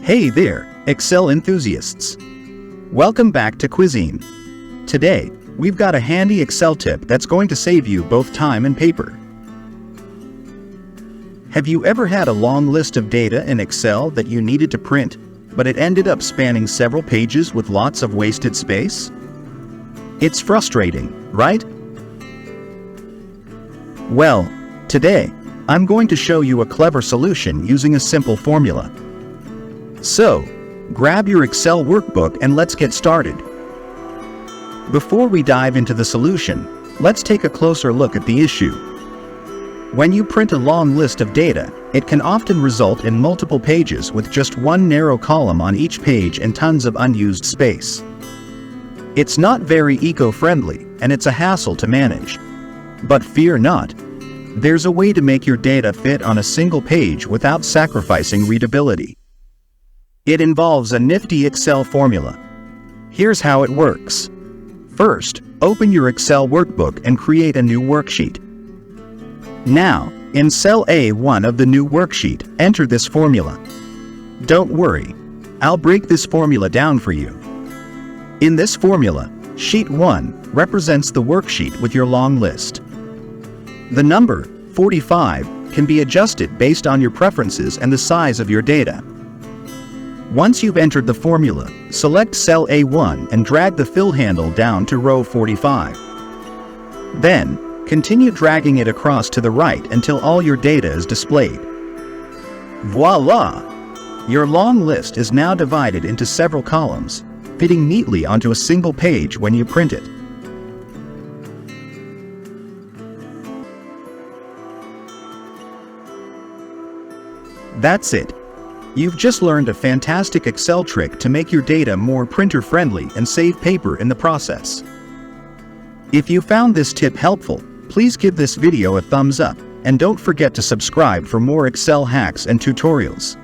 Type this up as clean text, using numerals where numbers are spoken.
Hey there, Excel enthusiasts! Welcome back to Cuisine. Today, we've got a handy Excel tip that's going to save you both time and paper. Have you ever had a long list of data in Excel that you needed to print, but it ended up spanning several pages with lots of wasted space? It's frustrating, right? Well, today, I'm going to show you a clever solution using a simple formula. So, grab your Excel workbook and let's get started. Before we dive into the solution, let's take a closer look at the issue. When you print a long list of data, it can often result in multiple pages with just one narrow column on each page and tons of unused space. It's not very eco-friendly, and it's a hassle to manage. But fear not. There's a way to make your data fit on a single page without sacrificing readability. It involves a nifty Excel formula. Here's how it works. First, open your Excel workbook and create a new worksheet. Now, in cell A1 of the new worksheet, enter this formula. Don't worry, I'll break this formula down for you. In this formula, sheet 1 represents the worksheet with your long list. The number, 45, can be adjusted based on your preferences and the size of your data. Once you've entered the formula, select cell A1 and drag the fill handle down to row 45. Then, continue dragging it across to the right until all your data is displayed. Voila! Your long list is now divided into several columns, fitting neatly onto a single page when you print it. That's it. You've just learned a fantastic Excel trick to make your data more printer-friendly and save paper in the process. If you found this tip helpful, please give this video a thumbs up, and don't forget to subscribe for more Excel hacks and tutorials.